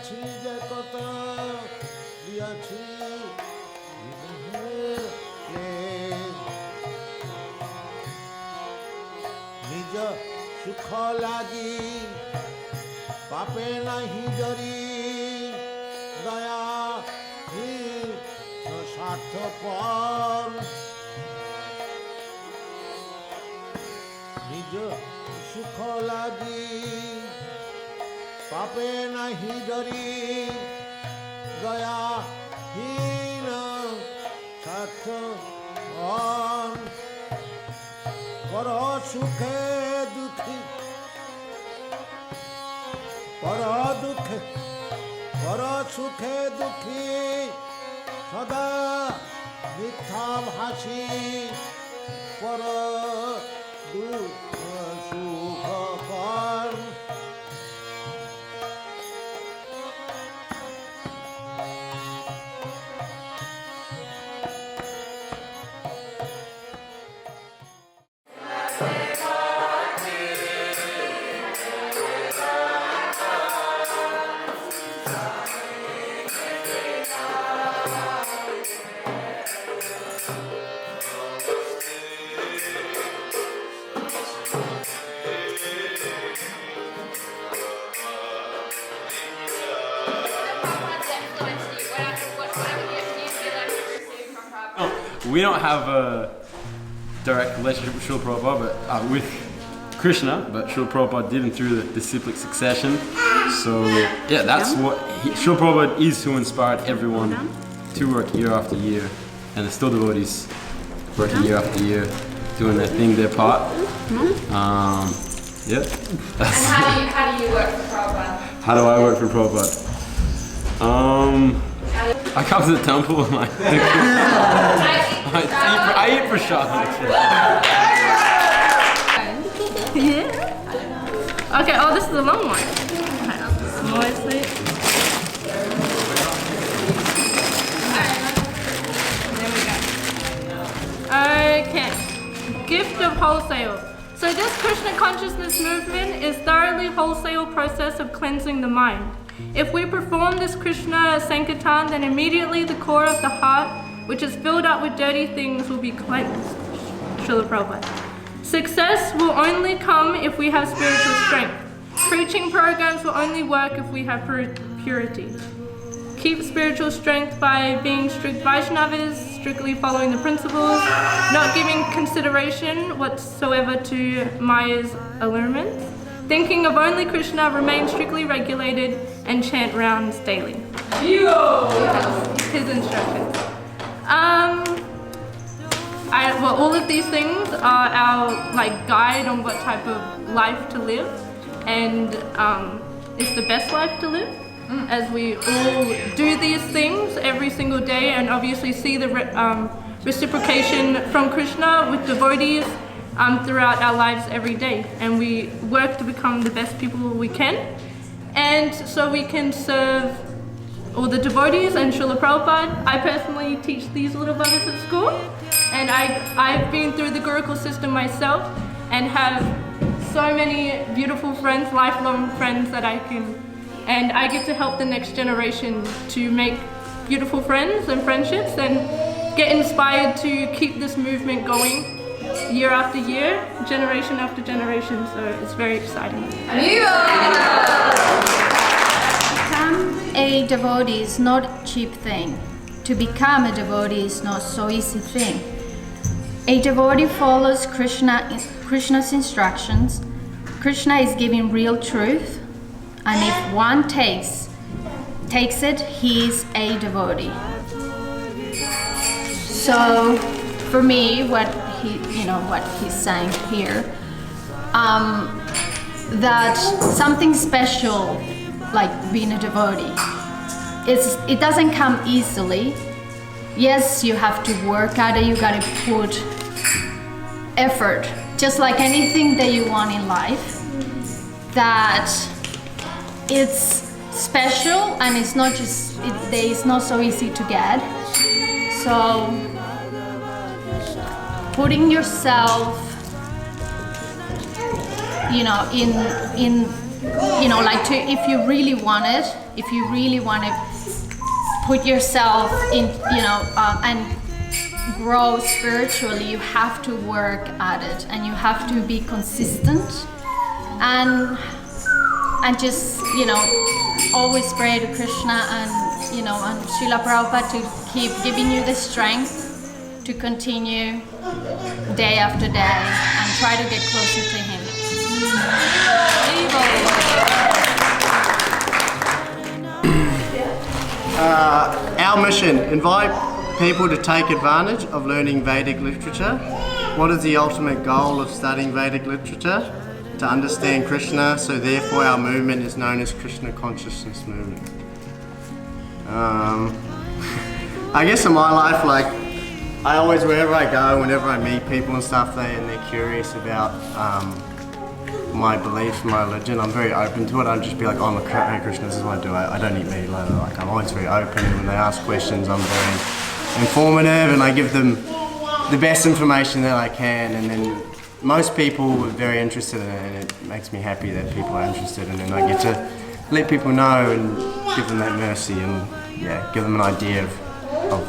দিয়াছি যে কত দিয়াছি নিজ সুখ লাগি পাপে নাহি জরি দয়া স্বার্থপর নিজ সুখ লাগি পাপে নাহি ডরি দয়াহীন স্বার্থপর পর সুখে দুঃখী পর সুখে দুঃখী সদা মিথ্যা ভাষী পর দুঃখ সুখ কর We don't have a direct relationship with Srila Prabhupada, but with Krishna, but Srila Prabhupada did, and through the disciplic succession. So yeah, that's what Srila Prabhupada is, who inspired everyone to work year after year, and there's still devotees working year after year, doing their thing, their part. Yeah. And how do you work for Prabhupada? How do I work for Prabhupada? I come to the temple and I eat prasad. Yeah. Okay, oh, this is a long one. Nicely. There we go. Okay. Gift of wholesale. So this Krishna consciousness movement is thoroughly wholesale process of cleansing the mind. If we perform this Krishna Sankirtan, then immediately the core of the heart, which is filled up with dirty things, will be cleansed. Srila Prabhupada. Success will only come if we have spiritual strength. Preaching programs will only work if we have purity. Keep spiritual strength by being strict Vaishnavas, strictly following the principles, not giving consideration whatsoever to Maya's allurements. Thinking of only Krishna, remain strictly regulated, and chant rounds daily. His instructions. Well, all of these things are our guide on what type of life to live, and it's the best life to live, as we all do these things every single day, and obviously see the reciprocation from Krishna with devotees throughout our lives every day, and we work to become the best people we can, and so we can serve all the devotees and Srila Prabhupada. I personally teach these little buggers at school, and I've been through the Gurukul system myself and have so many beautiful friends, lifelong friends that and I get to help the next generation to make beautiful friends and friendships and get inspired to keep this movement going year after year, generation after generation, so it's very exciting. Become a devotee is not a cheap thing. To become a devotee is not so easy thing. A devotee follows Krishna's instructions. Krishna is giving real truth, and if one takes it, he is a devotee. So for me, what he's saying here, that something special like being a devotee, it doesn't come easily. Yes, you have to work at it, you gotta put effort, just like anything that you want in life, that it's special and it's not so easy to get. So putting yourself, in like if you really want it, if you really want to put yourself in, and grow spiritually, you have to work at it, and you have to be consistent, and just always pray to Krishna and and Srila Prabhupada to keep giving you the strength to continue day after day and try to get closer to him. Our mission, invite people to take advantage of learning Vedic literature. What is the ultimate goal of studying Vedic literature? To understand Krishna, so therefore our movement is known as Krishna Consciousness Movement. I guess in my life, I always, wherever I go, whenever I meet people and stuff, they're curious about my beliefs, my religion. I'm very open to it. I'd just be like, oh, I'm a Hare Krishna, this is what I do. I don't eat meat. I'm always very open. When they ask questions, I'm very informative, and I give them the best information that I can. And then most people are very interested in it, and it makes me happy that people are interested in it. And I get to let people know and give them that mercy, and give them an idea of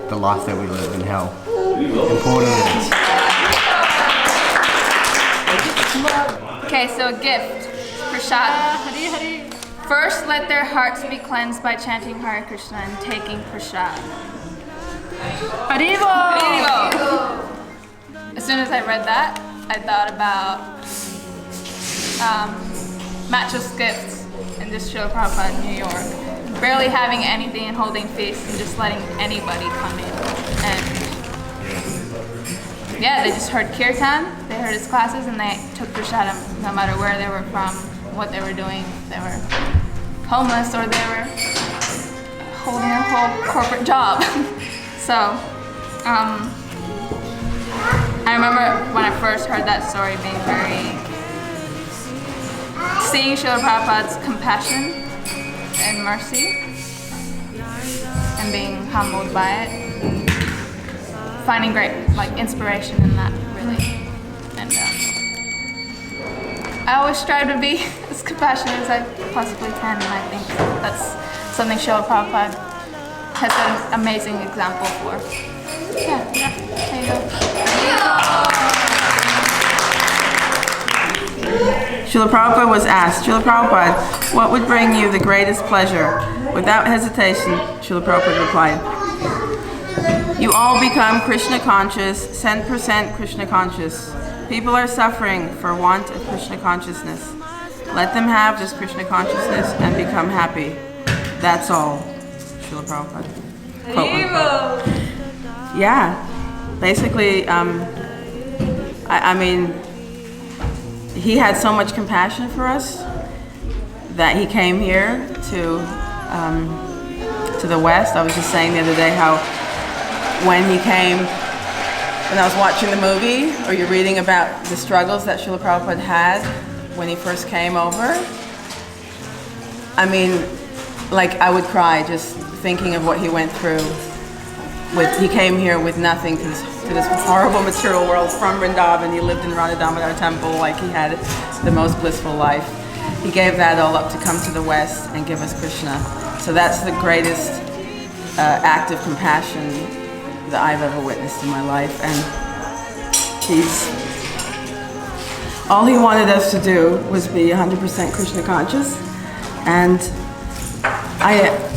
the life that we live and how important it is. Okay, so a gift, prasad. First, let their hearts be cleansed by chanting Hare Krishna and taking prasad. Haribo! As soon as I read that, I thought about Matcha's gifts in this Srila Prabhupada in New York. Barely having anything and holding feasts and just letting anybody come in. And they just heard kirtan, they heard his classes, and they took prasadam no matter where they were from, what they were doing, if they were homeless or they were holding a whole corporate job. So, I remember when I first heard that story seeing Srila Prabhupada's compassion and mercy and being humbled by it, and finding great inspiration in that, really. And I always strive to be as compassionate as I possibly can, and I think that's something Srila Prabhupada has an amazing example for. There you go. Srila Prabhupada was asked, Srila Prabhupada, what would bring you the greatest pleasure? Without hesitation, Srila Prabhupada replied, you all become Krishna conscious, 10% Krishna conscious. People are suffering for want of Krishna consciousness. Let them have this Krishna consciousness and become happy. That's all, Srila Prabhupada. Quote, unquote. Yeah, basically, I mean, he had so much compassion for us that he came here to the West. I was just saying the other day how when I was watching the movie, or you're reading about the struggles that Srila Prabhupada had when he first came over, I mean, I would cry just thinking of what he went through. He came here with nothing to this horrible material world from Vrindavan. He lived in Radha Damodar temple, he had the most blissful life. He gave that all up to come to the West and give us Krishna. So that's the greatest act of compassion that I've ever witnessed in my life. And all he wanted us to do was be 100% Krishna conscious. And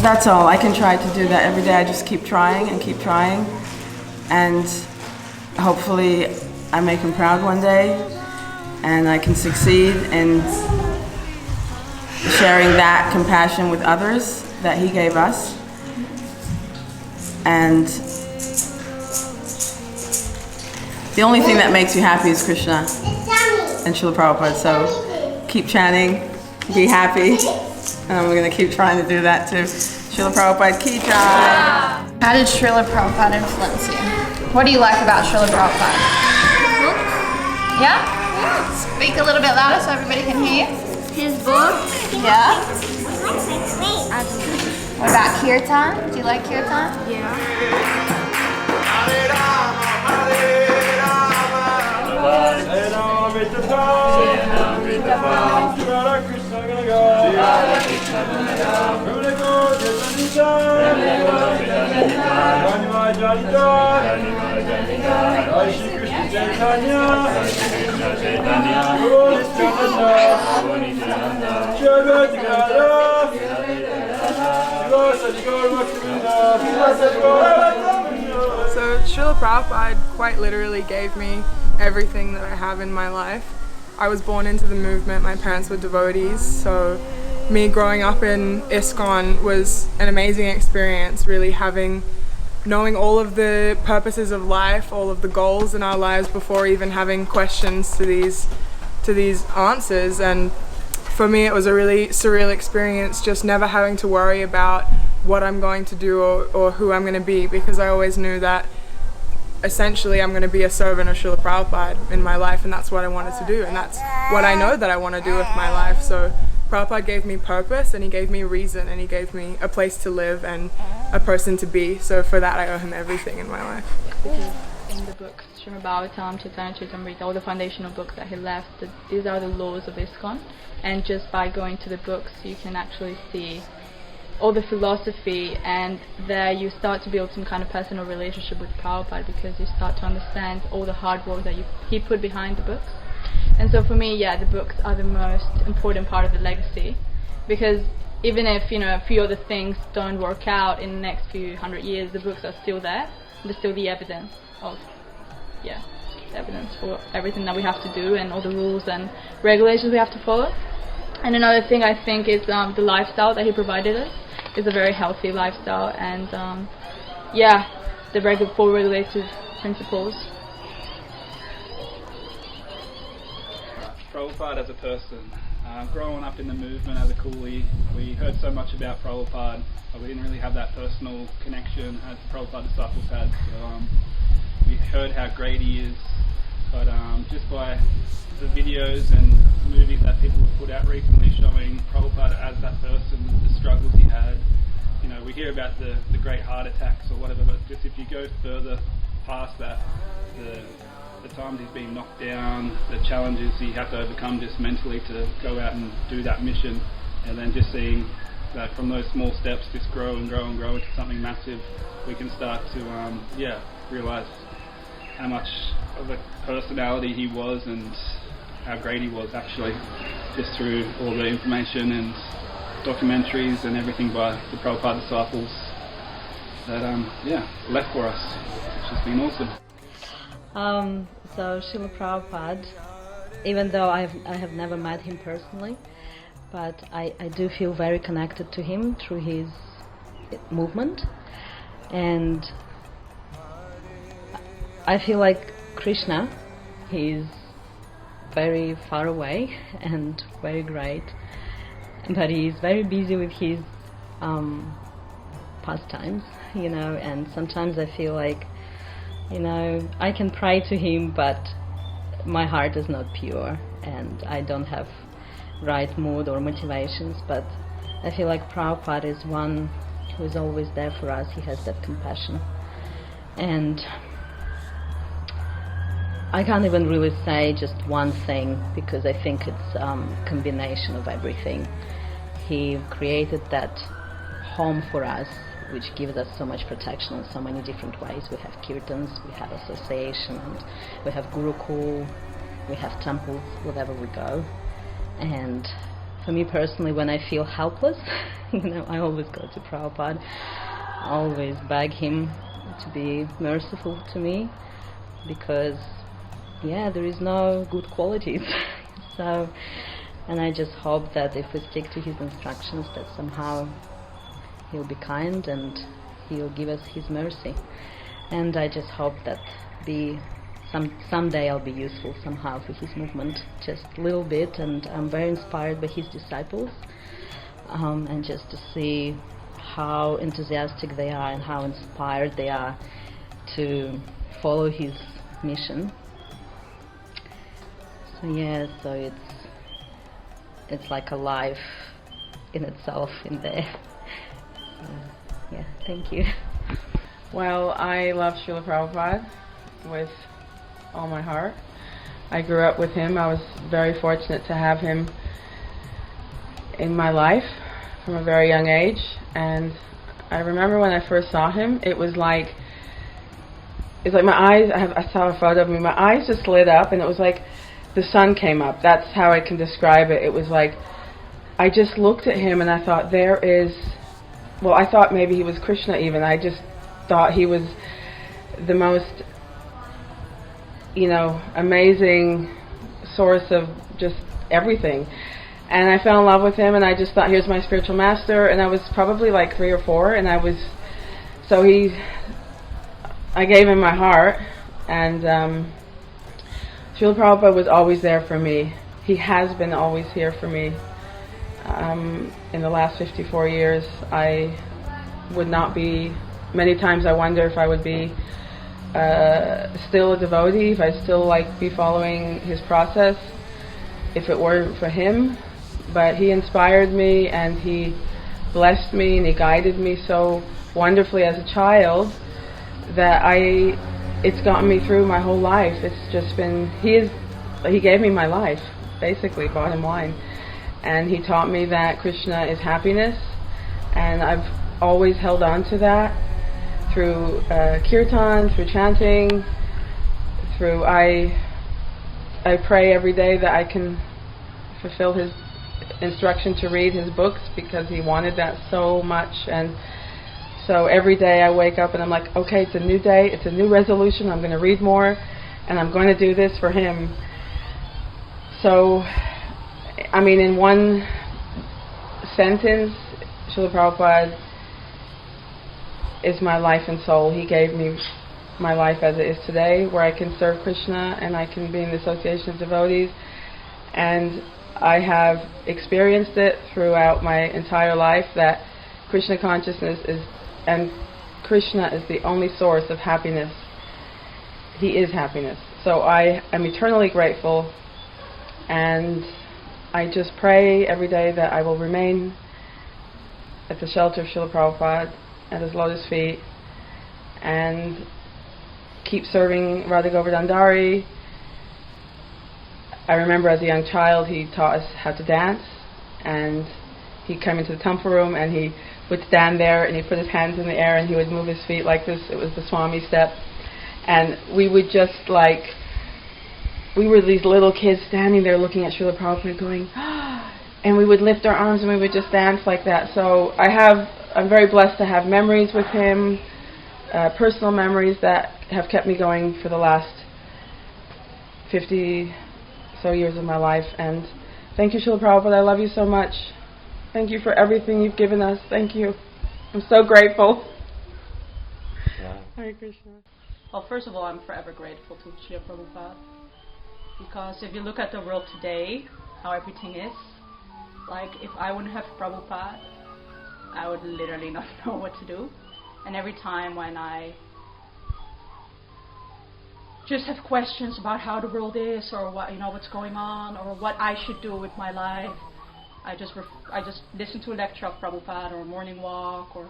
that's all. I can try to do that every day. I just keep trying and keep trying. And hopefully I make him proud one day and I can succeed in sharing that compassion with others that he gave us. And the only thing that makes you happy is Krishna and Srila Prabhupada. So keep chanting, be happy. And I'm going to keep trying to do that too. Srila Prabhupada ki jai. How did Srila Prabhupada influence you? What do you like about Srila Prabhupada? Yeah? Speak a little bit louder so everybody can hear you. His book. Yeah? What about kirtan? Do you like kirtan? Yeah. So Srila Prabhupada quite literally gave me everything that I have in my life. I was born into the movement, my parents were devotees, so me growing up in ISKCON was an amazing experience, really knowing all of the purposes of life, all of the goals in our lives before even having questions to these answers. And for me it was a really surreal experience, just never having to worry about what I'm going to do or who I'm going to be, because I always knew that essentially I'm going to be a servant of Srila Prabhupada in my life, and that's what I wanted to do, and that's what I know that I want to do with my life. So Prabhupada gave me purpose, and he gave me reason, and he gave me a place to live and a person to be. So for that I owe him everything in my life. Because in the books, Srimad Bhagavatam, Chaitanya Charitamrita, all the foundational books that he left, these are the laws of ISKCON, and just by going to the books you can actually see all the philosophy, and there you start to build some kind of personal relationship with Prabhupada, because you start to understand all the hard work that he put behind the books. And so for me, yeah, the books are the most important part of the legacy, because even if, you know, a few other things don't work out in the next few hundred years, the books are still there. They're still the evidence of, yeah, the evidence for everything that we have to do and all the rules and regulations we have to follow. And another thing I think is the lifestyle that he provided us is a very healthy lifestyle, and yeah, the four regulative principles. Prabhupada as a person. Growing up in the movement as a coolie, we heard so much about Prabhupada, but we didn't really have that personal connection as the Prabhupada disciples had. So we heard how great he is, but just by the videos and movies that people have put out recently showing Prabhupada as that person, the struggles he had, you know, we hear about the great heart attacks or whatever, but just if you go further past that, the times he's been knocked down, the challenges he had to overcome just mentally to go out and do that mission, and then just seeing that from those small steps just grow and grow and grow into something massive, we can start to realise how much of a personality he was and how great he was actually, just through all the information and documentaries and everything by the Prabhupada disciples that left for us, which has been awesome. So Srila Prabhupada, even though I have never met him personally, but I do feel very connected to him through his movement, and I feel like Krishna, he's very far away and very great, but he's very busy with his pastimes, you know, and sometimes I feel like, you know, I can pray to him, but my heart is not pure and I don't have right mood or motivations. But I feel like Prabhupada is one who is always there for us. He has that compassion, and I can't even really say just one thing, because I think it's a combination of everything. He created that home for us, which gives us so much protection in so many different ways. We have kirtans, we have association, and we have gurukul, we have temples wherever we go. And for me personally, when I feel helpless, you know, I always go to Prabhupada. I always beg him to be merciful to me, because yeah, there is no good qualities. So, and I just hope that if we stick to his instructions, that somehow he'll be kind and he'll give us his mercy. And I just hope that someday I'll be useful somehow for his movement, just a little bit. And I'm very inspired by his disciples, and just to see how enthusiastic they are and how inspired they are to follow his mission. So yeah, so it's like a life in itself in there. Yeah, thank you. Well, I love Srila Prabhupada with all my heart. I grew up with him. I was very fortunate to have him in my life from a very young age, and I remember when I first saw him, it's like my eyes, I saw a photo of me, my eyes just lit up, and it was like the sun came up. That's how I can describe it. It was like, I just looked at him and I thought, I thought maybe he was Krishna even. I just thought he was the most, amazing source of just everything. And I fell in love with him, and I just thought, here's my spiritual master. And I was probably like 3 or 4, and I gave him my heart, and Srila Prabhupada was always there for me. He has been always here for me. In the last 54 years, I would not be, many times I wonder if I would be still a devotee, if I'd still be following his process, if it weren't for him. But he inspired me, and he blessed me, and he guided me so wonderfully as a child that it's gotten me through my whole life. It's just been, he gave me my life, basically, bottom line. And he taught me that Krishna is happiness, and I've always held on to that through kirtan, through chanting, I pray every day that I can fulfill his instruction to read his books, because he wanted that so much. And so every day I wake up and I'm like, okay, it's a new day, it's a new resolution, I'm going to read more, and I'm going to do this for him. So, in one sentence, Srila Prabhupada is my life and soul. He gave me my life as it is today, where I can serve Krishna and I can be in the association of devotees. And I have experienced it throughout my entire life, that Krishna consciousness and Krishna is the only source of happiness. He is happiness. So I am eternally grateful, and I just pray every day that I will remain at the shelter of Srila Prabhupada, at his lotus feet, and keep serving Radha Govardhandari. I remember as a young child he taught us how to dance, and he came into the temple room and he would stand there and he'd put his hands in the air and he would move his feet like this. It was the Swami step, and we would just we were these little kids standing there looking at Srila Prabhupada going, and we would lift our arms and we would just dance like that. So I'm very blessed to have memories with him, personal memories that have kept me going for the last 50 so years of my life. And thank you, Srila Prabhupada. I love you so much. Thank you for everything you've given us. Thank you. I'm so grateful. Yeah. Hare Krishna. Well, first of all, I'm forever grateful to Srila Prabhupada, because if you look at the world today, how everything is, if I wouldn't have Prabhupada, I would literally not know what to do. And every time when I just have questions about how the world is, or what's going on, or what I should do with my life, I just listen to a lecture of Prabhupada, or a morning walk, or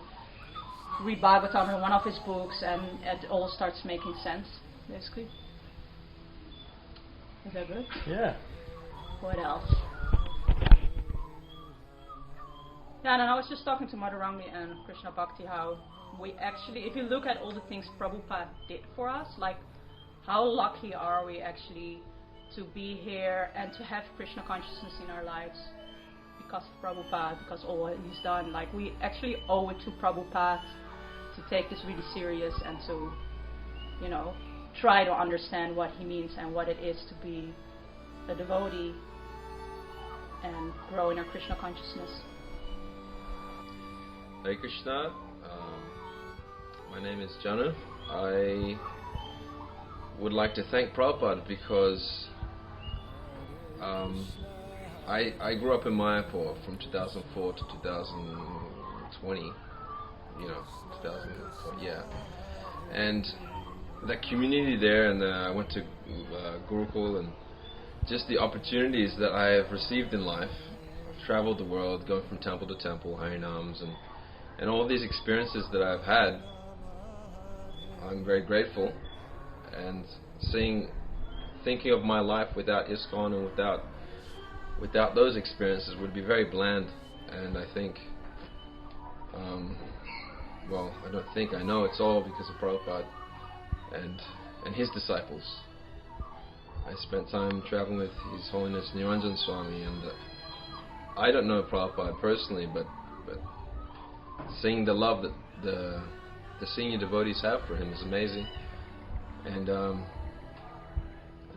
read Bhagavatam or one of his books, and it all starts making sense, basically. Is that good? Yeah. What else? Yeah, and I was just talking to Madhurami and Krishna Bhakti, how we actually, if you look at all the things Prabhupada did for us, how lucky are we actually to be here and to have Krishna consciousness in our lives because of Prabhupada, because all he's done. We actually owe it to Prabhupada to take this really serious and to, try to understand what he means and what it is to be a devotee and grow in our Krishna consciousness. Hare Krishna. My name is Janu. I would like to thank Prabhupada because I grew up in Mayapur from 2004 to 2020. 2004, yeah. And that community there, and I went to Gurukul, and just the opportunities that I have received in life. I've traveled the world, going from temple to temple, Harinams, and all these experiences that I've had. I'm very grateful, and seeing thinking of my life without ISKCON and without those experiences would be very bland. And I think, well, I know it's all because of Prabhupada and his disciples. I spent time traveling with His Holiness Niranjan Swami, and I don't know Prabhupada personally, but seeing the love that the senior devotees have for him is amazing. And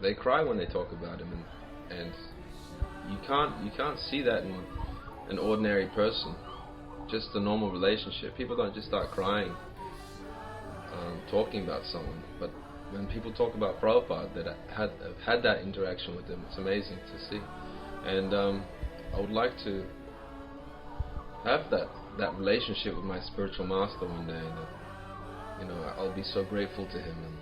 they cry when they talk about him, and you can't see that in an ordinary person, just a normal relationship. People don't just start crying talking about someone, but when people talk about Prabhupada that have had that interaction with him, it's amazing to see. And I would like to have that relationship with my spiritual master one day, and I'll be so grateful to him and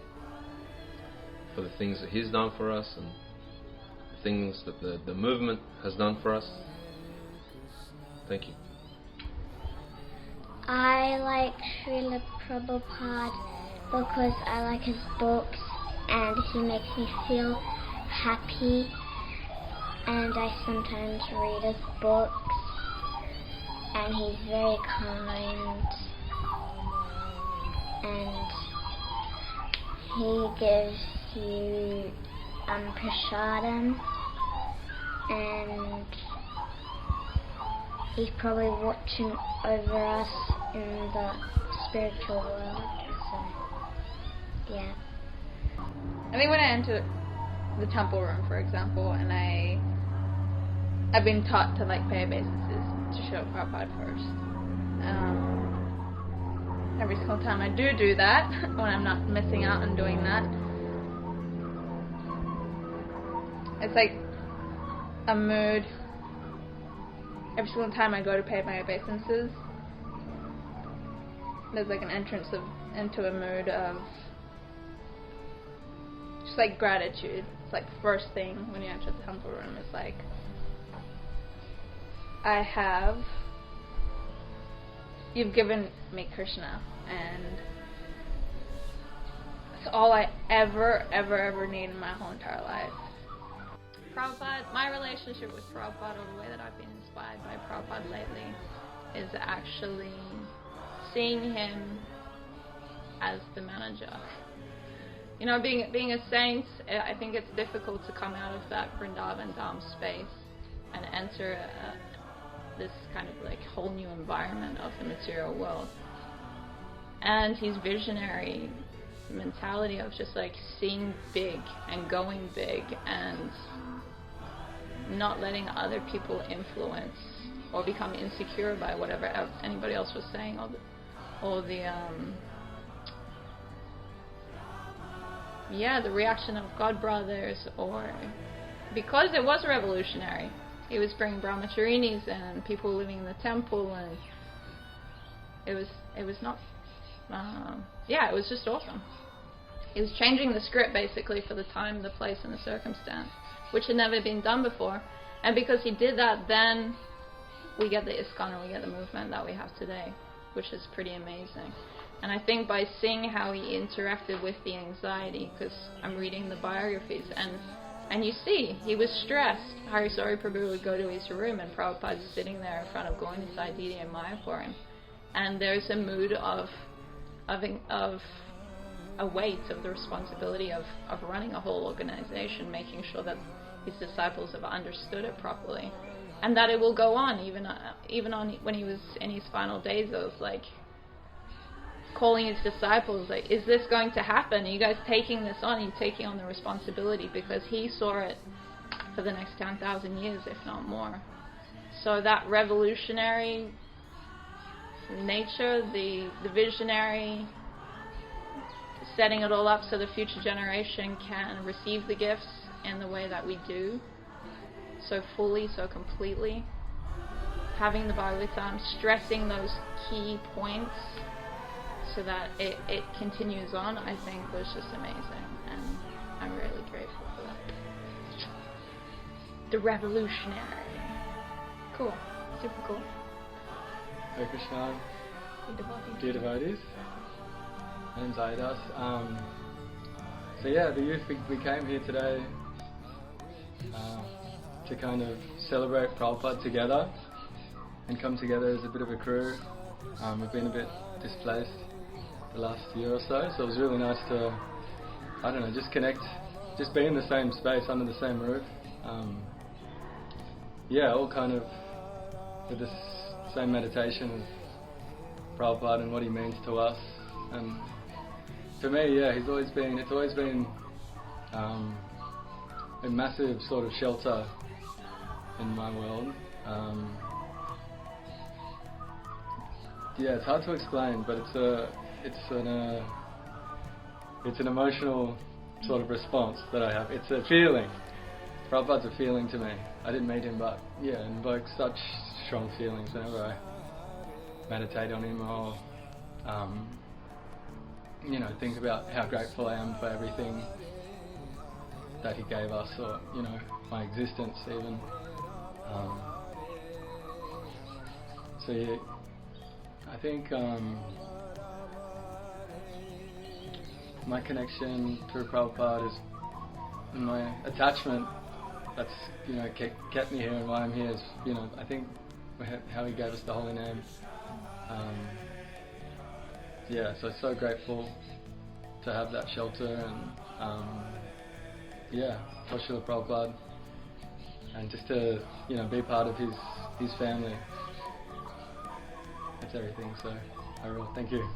for the things that he's done for us and the things that the movement has done for us. Thank you. I like Srila Prabhupada because I like his books and he makes me feel happy, and I sometimes read his books, and he's very kind, and he gives you prasadam, and he's probably watching over us in the spiritual world. So, yeah. I think when I enter the temple room, for example, and I've been taught to pay obeisances to Srila Prabhupada first. Every single time I do that, when I'm not missing out on doing that, it's like a mood. Every single time I go to pay my obeisances, there's an entrance into a mood of just gratitude. It's the first thing when you enter the temple room. It's you've given me Krishna, and it's all I ever need in my whole entire life. Prabhupada, my relationship with Prabhupada, or the way that I've been inspired by Prabhupada lately, is actually seeing him as the manager. Being a saint, I think it's difficult to come out of that Vrindavan Dham space and enter this kind of whole new environment of the material world. And his visionary mentality of just seeing big and going big and not letting other people influence or become insecure by whatever anybody else was saying, or the reaction of God brothers, or because it was revolutionary. He was bringing brahmacharinis and people living in the temple, and it was not it was just awesome. He was changing the script basically for the time, the place, and the circumstance, which had never been done before. And because he did that, then we get the ISKCON and we get the movement that we have today, which is pretty amazing. And I think by seeing how he interacted with the anxiety, because I'm reading the biographies, and you see, he was stressed. Harisari Prabhu would go to his room and Prabhupada's sitting there in front of Govinda Sai Didi and Maya for him. And there's a mood of a weight of the responsibility of running a whole organization, making sure that his disciples have understood it properly, and that it will go on even on when he was in his final days. It was calling his disciples, is this going to happen? Are you guys taking this on? Are you taking on the responsibility? Because he saw it for the next 10,000 years, if not more. So that revolutionary nature, the visionary, setting it all up so the future generation can receive the gifts in the way that we do, so fully, so completely, having the Bhagavatam, stressing those key points so that it continues on, I think was just amazing, and I'm really grateful for that. The revolutionary. Cool. Super cool. Hare Krishna. Dear devotees. My name's Aidas. So yeah, the youth, we came here today to kind of celebrate Prabhupada together and come together as a bit of a crew. We've been a bit displaced the last year or so it was really nice to, I don't know, just connect, just be in the same space under the same roof. Yeah, all kind of with this same meditation of Prabhupada and what he means to us. And for me, yeah, it's always been a massive sort of shelter in my world. Yeah, it's hard to explain, but it's an emotional sort of response that I have. It's a feeling. Prabhupada's a feeling to me. I didn't meet him, but yeah, it invokes such strong feelings whenever I meditate on him or you know, think about how grateful I am for everything that he gave us, or you know, my existence even. So yeah, I think my connection to Prabhupada is my attachment. That's, you know, kept me here and why I'm here is, you know, I think how he gave us the holy name. Yeah, so grateful to have that shelter and yeah, for Srila Prabhupada, and just to, you know, be part of his family. That's everything. So I will thank you.